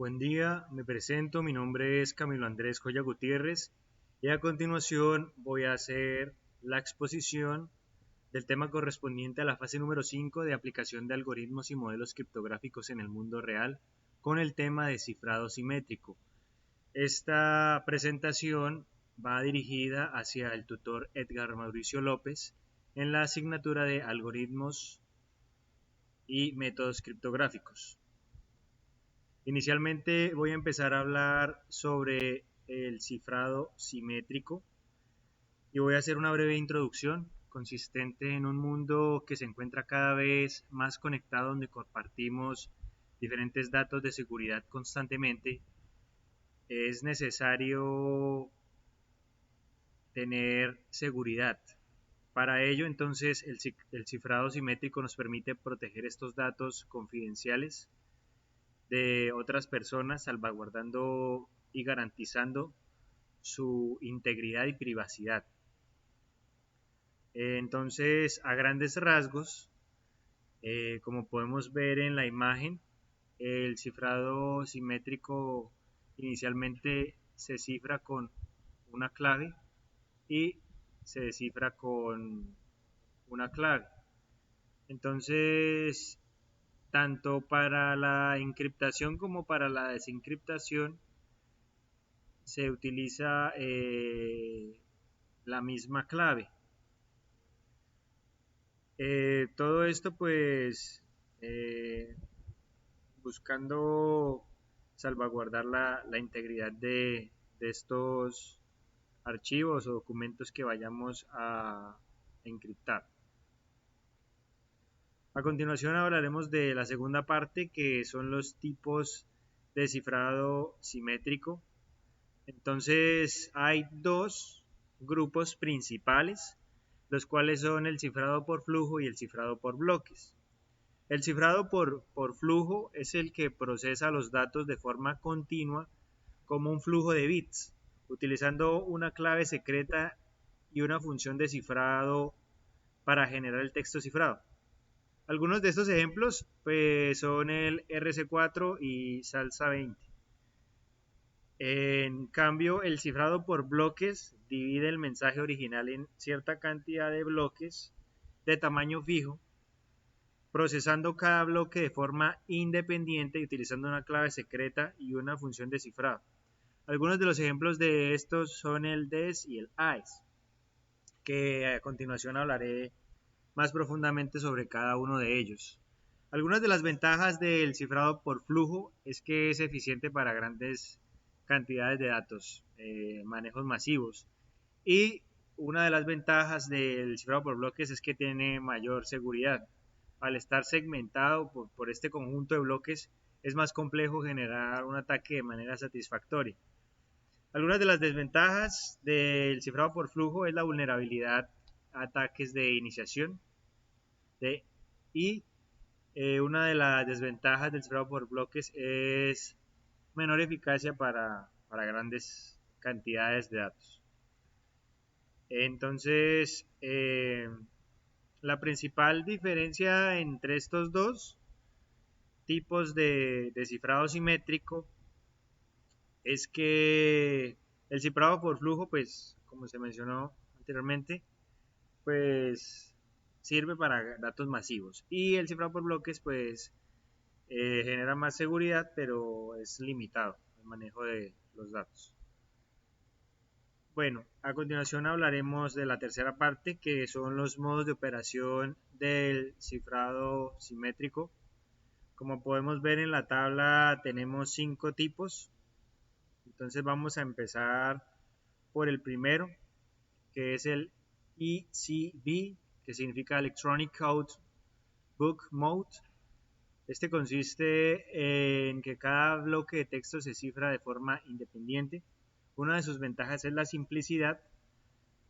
Buen día, me presento, mi nombre es Camilo Andrés Joya Gutiérrez y a continuación voy a hacer la exposición del tema correspondiente a la fase número 5 de aplicación de algoritmos y modelos criptográficos en el mundo real con el tema de cifrado simétrico. Esta presentación va dirigida hacia el tutor Edgar Mauricio López en la asignatura de algoritmos y métodos criptográficos. Inicialmente voy a empezar a hablar sobre el cifrado simétrico y voy a hacer una breve introducción consistente en un mundo que se encuentra cada vez más conectado, donde compartimos diferentes datos de seguridad constantemente. Es necesario tener seguridad. Para ello, entonces, el cifrado simétrico nos permite proteger estos datos confidenciales de otras personas, salvaguardando y garantizando su integridad y privacidad. Entonces, a grandes rasgos, como podemos ver en la imagen, el cifrado simétrico inicialmente se cifra con una clave y se descifra con una clave. Entonces, tanto para la encriptación como para la desencriptación se utiliza la misma clave. Todo esto pues buscando salvaguardar la integridad de estos archivos o documentos que vayamos a encriptar. A continuación hablaremos de la segunda parte, que son los tipos de cifrado simétrico. Entonces hay dos grupos principales, los cuales son el cifrado por flujo y el cifrado por bloques. El cifrado por flujo es el que procesa los datos de forma continua como un flujo de bits, utilizando una clave secreta y una función de cifrado para generar el texto cifrado. Algunos de estos ejemplos pues, son el RC4 y Salsa 20. En cambio, el cifrado por bloques divide el mensaje original en cierta cantidad de bloques de tamaño fijo, procesando cada bloque de forma independiente y utilizando una clave secreta y una función de cifrado. Algunos de los ejemplos de estos son el DES y el AES, que a continuación hablaré más profundamente sobre cada uno de ellos. Algunas de las ventajas del cifrado por flujo es que es eficiente para grandes cantidades de datos, manejos masivos. Y una de las ventajas del cifrado por bloques es que tiene mayor seguridad. Al estar segmentado por este conjunto de bloques, es más complejo generar un ataque de manera satisfactoria. Algunas de las desventajas del cifrado por flujo es la vulnerabilidad a ataques de iniciación y una de las desventajas del cifrado por bloques es menor eficacia para grandes cantidades de datos. Entonces, la principal diferencia entre estos dos tipos de cifrado simétrico es que el cifrado por flujo, pues, como se mencionó anteriormente, pues sirve para datos masivos. Y el cifrado por bloques, pues, genera más seguridad, pero es limitado el manejo de los datos. Bueno, a continuación hablaremos de la tercera parte, que son los modos de operación del cifrado simétrico. Como podemos ver en la tabla, tenemos 5 tipos. Entonces vamos a empezar por el primero, que es el ECB, que significa Electronic Code Book Mode. Este consiste en que cada bloque de texto se cifra de forma independiente. Una de sus ventajas es la simplicidad.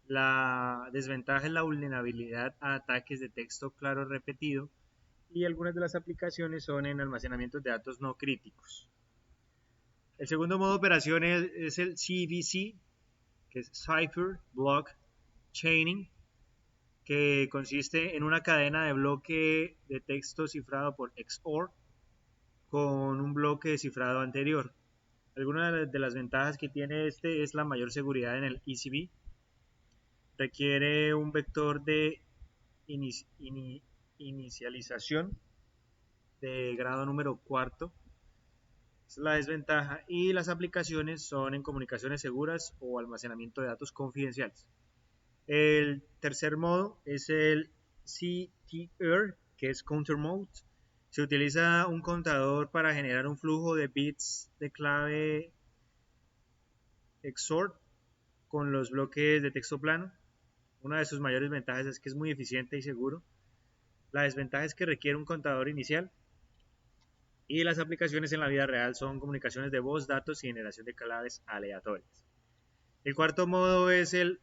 La desventaja es la vulnerabilidad a ataques de texto claro repetido. Y algunas de las aplicaciones son en almacenamiento de datos no críticos. El segundo modo de operación es el CBC, que es Cipher Block Chaining, que consiste en una cadena de bloque de texto cifrado por XOR, con un bloque de cifrado anterior. Algunas de las ventajas que tiene este es la mayor seguridad en el ECB. Requiere un vector de inicialización de grado número cuarto. Es la desventaja. Y las aplicaciones son en comunicaciones seguras o almacenamiento de datos confidenciales. El tercer modo es el CTR, que es Counter Mode. Se utiliza un contador para generar un flujo de bits de clave XOR con los bloques de texto plano. Una de sus mayores ventajas es que es muy eficiente y seguro. La desventaja es que requiere un contador inicial. Y las aplicaciones en la vida real son comunicaciones de voz, datos y generación de claves aleatorias. El cuarto modo es el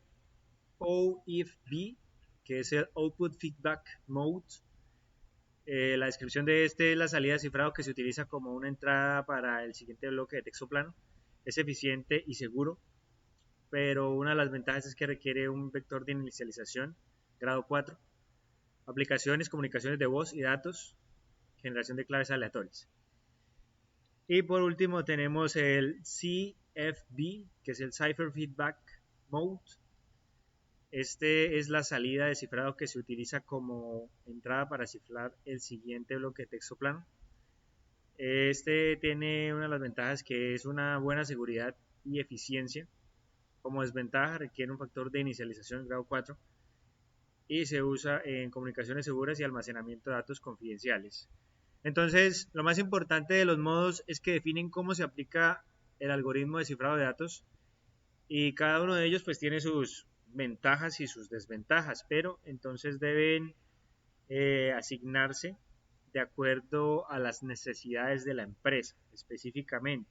OIFB, que es el Output Feedback Mode. La descripción de este es la salida de cifrado que se utiliza como una entrada para el siguiente bloque de texto plano. Es eficiente y seguro, pero una de las ventajas es que requiere un vector de inicialización, grado 4. Aplicaciones, comunicaciones de voz y datos, generación de claves aleatorias. Y por último tenemos el CFB, que es el Cipher Feedback Mode. Este es la salida de cifrado que se utiliza como entrada para cifrar el siguiente bloque de texto plano. Este tiene una de las ventajas que es una buena seguridad y eficiencia. Como desventaja requiere un factor de inicialización grado 4 y se usa en comunicaciones seguras y almacenamiento de datos confidenciales. Entonces, lo más importante de los modos es que definen cómo se aplica el algoritmo de cifrado de datos y cada uno de ellos pues tiene sus ventajas y sus desventajas, pero entonces deben asignarse de acuerdo a las necesidades de la empresa específicamente.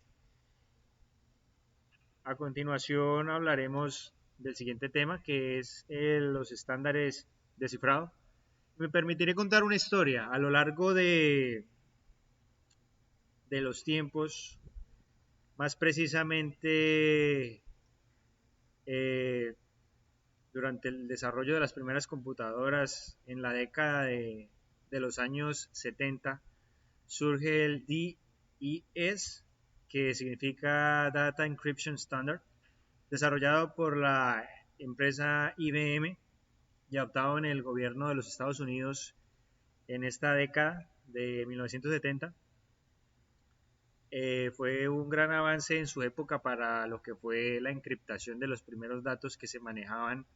A continuación hablaremos del siguiente tema, que es los estándares de cifrado. Me permitiré contar una historia. A lo largo de los tiempos, más precisamente durante el desarrollo de las primeras computadoras en la década de los años 70, surge el DES, que significa Data Encryption Standard, desarrollado por la empresa IBM y adoptado en el gobierno de los Estados Unidos en esta década de 1970. Fue un gran avance en su época para lo que fue la encriptación de los primeros datos que se manejaban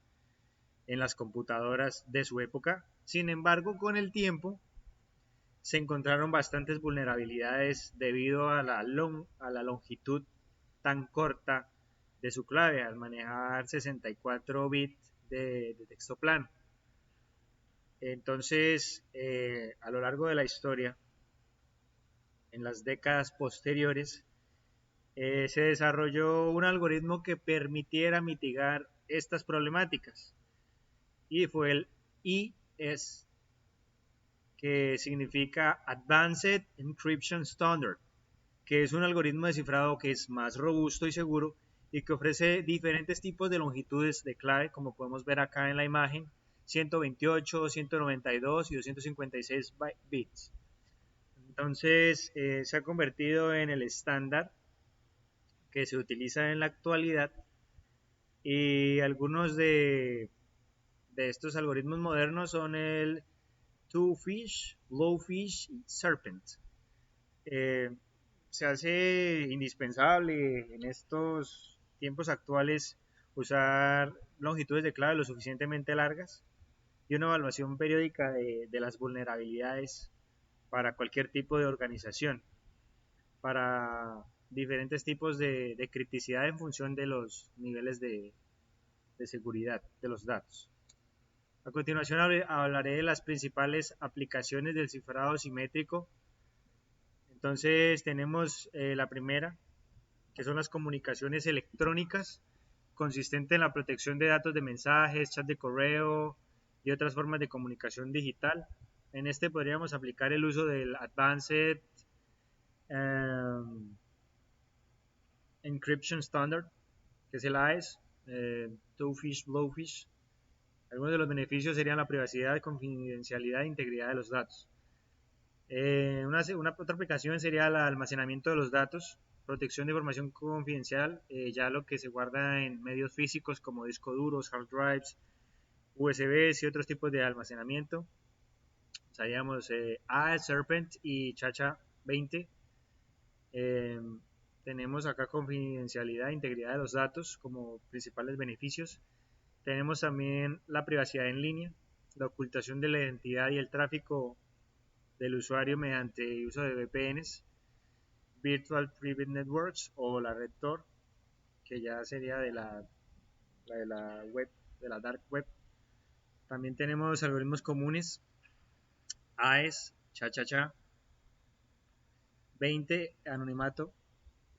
en las computadoras de su época. Sin embargo, con el tiempo se encontraron bastantes vulnerabilidades debido a la longitud tan corta de su clave al manejar 64 bits de texto plano. Entonces, a lo largo de la historia, en las décadas posteriores, se desarrolló un algoritmo que permitiera mitigar estas problemáticas y fue el ES, que significa Advanced Encryption Standard, que es un algoritmo de cifrado que es más robusto y seguro y que ofrece diferentes tipos de longitudes de clave, como podemos ver acá en la imagen, 128, 192 y 256 bits. Entonces se ha convertido en el estándar que se utiliza en la actualidad y algunos de estos algoritmos modernos son el Twofish, Blowfish y Serpent. Se hace indispensable en estos tiempos actuales usar longitudes de clave lo suficientemente largas y una evaluación periódica de las vulnerabilidades para cualquier tipo de organización, para diferentes tipos de criticidad en función de los niveles de seguridad de los datos. A continuación hablaré de las principales aplicaciones del cifrado simétrico. Entonces tenemos la primera, que son las comunicaciones electrónicas, consistente en la protección de datos de mensajes, chat de correo y otras formas de comunicación digital. En este podríamos aplicar el uso del Advanced Encryption Standard, que es el AES, Twofish, Blowfish. Algunos de los beneficios serían la privacidad, confidencialidad e integridad de los datos. Otra aplicación sería el almacenamiento de los datos, protección de información confidencial, ya lo que se guarda en medios físicos como discos duros, hard drives, USBs y otros tipos de almacenamiento. Usaríamos AES, Serpent y Chacha 20. Eh, Tenemos acá confidencialidad e integridad de los datos como principales beneficios. Tenemos también la privacidad en línea, la ocultación de la identidad y el tráfico del usuario mediante uso de VPNs, Virtual Private Networks o la red Tor, que ya sería de la web, de la dark web. También tenemos algoritmos comunes, AES, Cha-Cha-Cha, 20, anonimato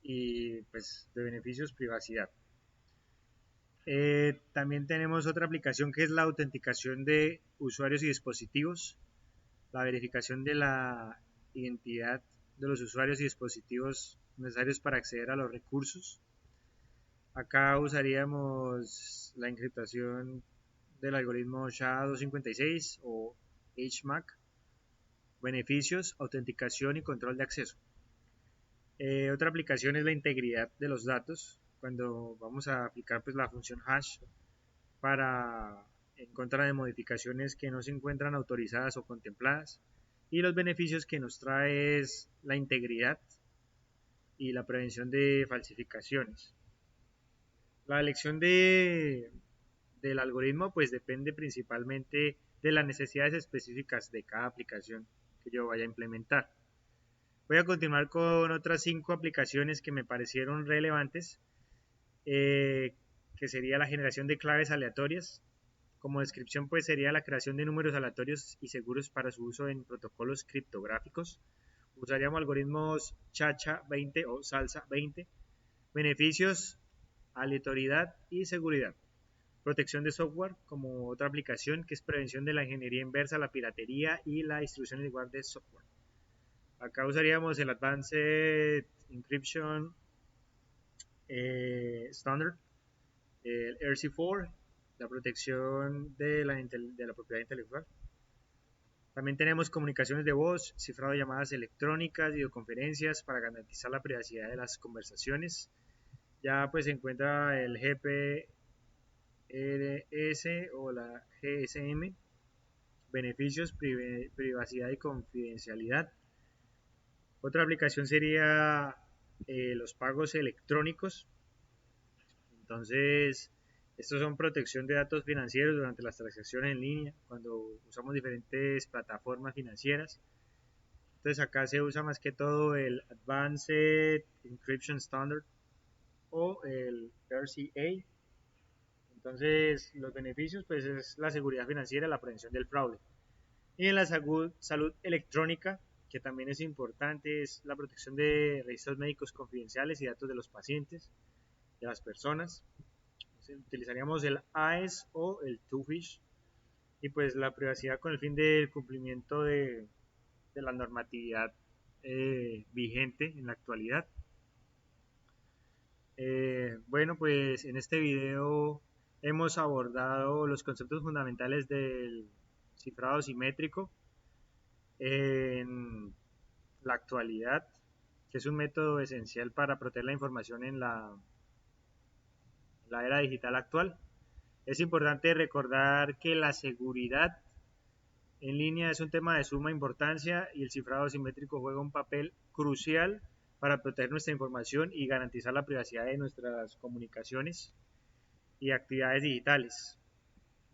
y pues de beneficios privacidad. También tenemos otra aplicación que es la autenticación de usuarios y dispositivos, la verificación de la identidad de los usuarios y dispositivos necesarios para acceder a los recursos. Acá usaríamos la encriptación del algoritmo SHA-256 o HMAC, beneficios, autenticación y control de acceso. Otra aplicación es la integridad de los datos, cuando vamos a aplicar pues, la función hash para en contra de modificaciones que no se encuentran autorizadas o contempladas. Y los beneficios que nos trae es la integridad y la prevención de falsificaciones. La elección del algoritmo pues depende principalmente de las necesidades específicas de cada aplicación que yo vaya a implementar. Voy a continuar con otras 5 aplicaciones que me parecieron relevantes, que sería la generación de claves aleatorias. Como descripción pues sería la creación de números aleatorios y seguros para su uso en protocolos criptográficos. Usaríamos algoritmos Chacha 20 o Salsa 20. Beneficios, aleatoriedad y seguridad. Protección de software como otra aplicación que es prevención de la ingeniería inversa, la piratería y la distribución igual de software. Acá usaríamos el Advanced Encryption Standard, el ERC4, la protección de la propiedad intelectual. También tenemos comunicaciones de voz, cifrado de llamadas electrónicas, videoconferencias para garantizar la privacidad de las conversaciones. Ya pues se encuentra el GPRS o la GSM, beneficios, privacidad y confidencialidad. Otra aplicación sería los pagos electrónicos. Entonces, estos son protección de datos financieros durante las transacciones en línea, cuando usamos diferentes plataformas financieras. Entonces, acá se usa más que todo el Advanced Encryption Standard o el RCA. Entonces, los beneficios pues es la seguridad financiera, la prevención del fraude. Y en la salud electrónica, que también es importante, es la protección de registros médicos confidenciales y datos de los pacientes, de las personas. Entonces, utilizaríamos el AES o el Twofish y pues la privacidad con el fin del cumplimiento de la normatividad vigente en la actualidad. Bueno, pues en este video hemos abordado los conceptos fundamentales del cifrado simétrico en la actualidad, que es un método esencial para proteger la información en la era digital actual. Es importante recordar que la seguridad en línea es un tema de suma importancia y el cifrado simétrico juega un papel crucial para proteger nuestra información y garantizar la privacidad de nuestras comunicaciones y actividades digitales.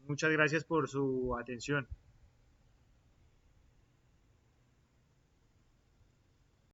Muchas gracias por su atención.